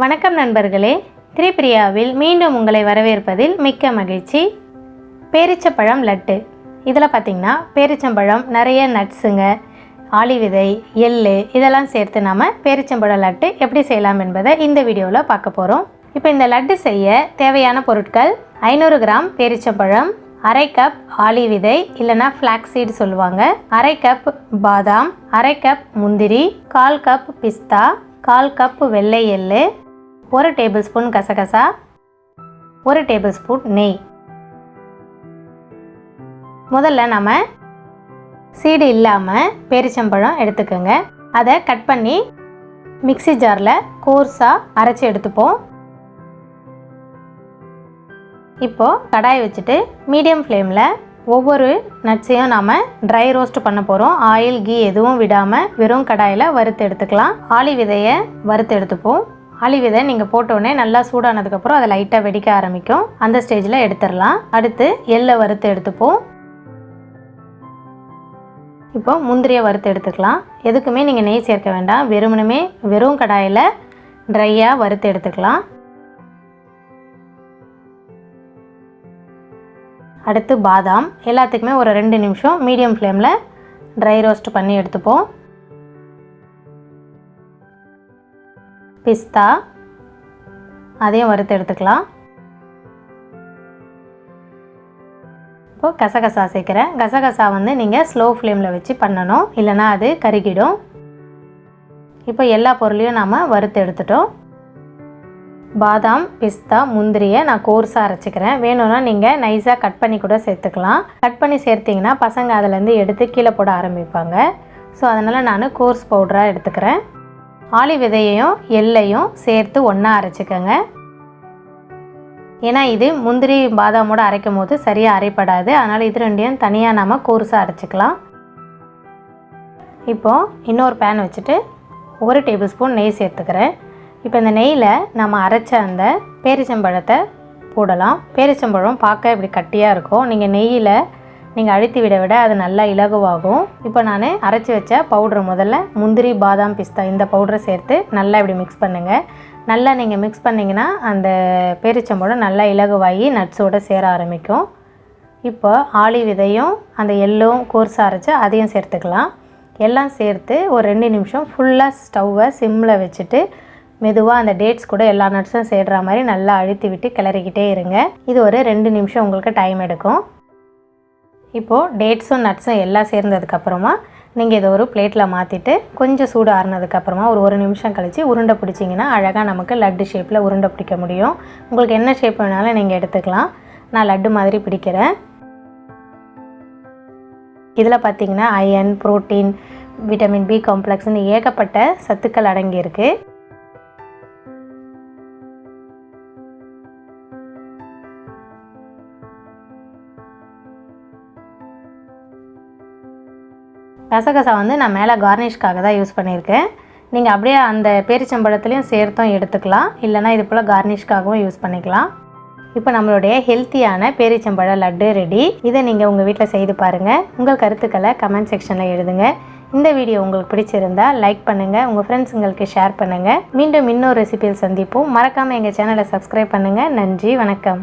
வணக்கம் நண்பர்களே, பிரியாவில் மீண்டும் உங்களை வரவேற்பதில் மிக்க மகிழ்ச்சி. பேரிச்சம்பழம் லட்டு. இதில் பார்த்திங்கன்னா பேரிச்சம்பழம், நிறைய நட்ஸுங்க, ஆளி விதை, எள்ளு இதெல்லாம் சேர்த்து நாம் பேரிச்சம்பழம் லட்டு எப்படி செய்யலாம் என்பதை இந்த வீடியோவில் பார்க்க போகிறோம். இப்போ இந்த லட்டு செய்ய தேவையான பொருட்கள்: 500 கிராம் பேரிச்சம்பழம், அரை கப் ஆளி விதை இல்லைனா ஃப்ளாக்ஸீட் சொல்லுவாங்க, அரை கப் பாதாம், அரை கப் முந்திரி, 1/4 கப் பிஸ்தா, 1/4 கப் வெள்ளை எள்ளு, 1 டேபிள் ஸ்பூன் கசகசா, 1 டேபிள் ஸ்பூன் நெய். முதல்ல நம்ம சீடு இல்லாமல் பேரிச்சம்பழம் எடுத்துக்கோங்க. அதை கட் பண்ணி மிக்ஸி ஜாரில் கோர்ஸாக அரைச்சி எடுத்துப்போம். இப்போது கடாய் வச்சுட்டு மீடியம் ஃப்ளேமில் ஒவ்வொரு நட்ஸையும் நாம் ட்ரை ரோஸ்ட் பண்ண போகிறோம். ஆயில், கீ எதுவும் விடாமல் வெறும் கடாயில் வறுத்து எடுத்துக்கலாம். ஆளி விதையை வறுத்து எடுத்துப்போம். ஆளி விதை நீங்கள் போட்டோடனே நல்லா சூடானதுக்கப்புறம் அதை லைட்டாக வெடிக்க ஆரம்பிக்கும். அந்த ஸ்டேஜில் எடுத்துடலாம். அடுத்து எள்ளை வறுத்து எடுத்துப்போம். இப்போ முந்திரியை வறுத்து எடுத்துக்கலாம். எதுக்குமே நீங்கள் நெய் சேர்க்க வேண்டாம், வெறும் கடாயில் ட்ரையாக வறுத்து எடுத்துக்கலாம். அடுத்து பாதாம், எல்லாத்துக்குமே ஒரு 2 நிமிஷம் மீடியம் ஃப்ளேமில் ட்ரை ரோஸ்ட் பண்ணி எடுத்துப்போம். பிஸ்தா, அதையும் வறுத்து எடுத்துக்கலாம். இப்போது கசகசா சேர்க்குறேன். கசகசா நீங்கள் ஸ்லோ ஃப்ளேமில் வச்சு பண்ணணும், இல்லைனா அது கருகிடும். இப்போ எல்லா பொருளையும் நாம் வறுத்து எடுத்துட்டோம். பாதாம், பிஸ்தா, முந்திரியை நான் கோர்ஸாக அரைச்சிக்கிறேன். வேணும்னா நீங்கள் நைஸாக கட் பண்ணி கூட சேர்த்துக்கலாம். கட் பண்ணி சேர்த்திங்கன்னா பசங்க அதிலேருந்து எடுத்து கீழே போட ஆரம்பிப்பாங்க. ஸோ அதனால் நான் கோர்ஸ் பவுடராக எடுத்துக்கிறேன். ஆளி விதையையும் எள்ளையும் சேர்த்து ஒன்றா அரைச்சிக்கோங்க. ஏன்னா இது முந்திரி பாதாமோடு அரைக்கும் போது சரியாக அரைப்படாது. அதனால் இது ரெண்டையும் தனியாக நாம் கோர்ஸாக அரைச்சிக்கலாம். இப்போது இன்னொரு பேன் வச்சுட்டு 1 டேபிள் ஸ்பூன் நெய் சேர்த்துக்கிறேன். இப்போ இந்த நெய்யில் நம்ம அரைச்ச அந்த பேரிச்சம்பழத்தை போடலாம். பேரிச்சம்பழம் பார்க்க இப்படி கட்டியாக இருக்கும். நீங்கள் நெய்யில் அழுத்தி விட அது நல்லா இலகுவாகும். இப்போ நான் அரைச்சி வச்ச பவுட்ரு, முதல்ல முந்திரி, பாதாம், பிஸ்தா இந்த பவுடரை சேர்த்து நல்லா இப்படி மிக்ஸ் பண்ணுங்கள். நல்லா நீங்கள் மிக்ஸ் பண்ணிங்கன்னா அந்த பேரிச்சம்பழம் நல்லா இலகுவாகி நட்ஸோடு சேர ஆரம்பிக்கும். இப்போ ஆளி விதையும் அந்த எள்ளும் கோர்ஸாக அரைச்சி அதையும் சேர்த்துக்கலாம். எல்லாம் சேர்த்து ஒரு 2 நிமிஷம் ஃபுல்லாக ஸ்டவ்வை சிம்மில் வச்சுட்டு மெதுவாக அந்த டேட்ஸ் கூட எல்லா நட்ஸும் சேர்கிற மாதிரி நல்லா அழுத்தி விட்டு கிளறிக்கிட்டே இருங்க. இது ஒரு 2 நிமிஷம் உங்களுக்கு டைம் எடுக்கும். இப்போது டேட்ஸும் நட்ஸும் எல்லாம் சேர்ந்ததுக்கப்புறமா நீங்கள் இதை ஒரு பிளேட்டில் மாற்றிட்டு கொஞ்சம் சூடு ஆறுனதுக்கப்புறமா ஒரு நிமிஷம் கழித்து உருண்டை பிடிச்சிங்கன்னா அழகாக நமக்கு லட்டு ஷேப்பில் உருண்டை பிடிக்க முடியும். உங்களுக்கு என்ன ஷேப் வேணாலும் நீங்கள் எடுத்துக்கலாம். நான் லட்டு மாதிரி பிடிக்கிறேன். இதில் பார்த்திங்கன்னா அயன், புரோட்டீன், விட்டமின் பி காம்ப்ளெக்ஸ்னு ஏகப்பட்ட சத்துக்கள் அடங்கியிருக்கு. கசகசா நான் மேலே கார்னிஷ்காக தான் யூஸ் பண்ணியிருக்கேன். நீங்கள் அப்படியே அந்த பேரிச்சம்பழத்துலேயும் சேர்த்தும் எடுத்துக்கலாம், இல்லைனா இது போல் கார்னிஷ்காகவும் யூஸ் பண்ணிக்கலாம். இப்போ நம்மளுடைய ஹெல்த்தியான பேரிச்சம்பழ லட்டு ரெடி. இதை நீங்கள் உங்கள் வீட்டில் செய்து பாருங்கள். உங்கள் கருத்துக்களை கமெண்ட் செக்ஷனில் எழுதுங்க. இந்த வீடியோ உங்களுக்கு பிடிச்சிருந்தால் லைக் பண்ணுங்கள், உங்கள் ஃப்ரெண்ட்ஸுங்களுக்கு ஷேர் பண்ணுங்கள். மீண்டும் இன்னொரு ரெசிபியில் சந்திப்போம். மறக்காமல் எங்கள் சேனலை சப்ஸ்கிரைப் பண்ணுங்கள். நன்றி, வணக்கம்.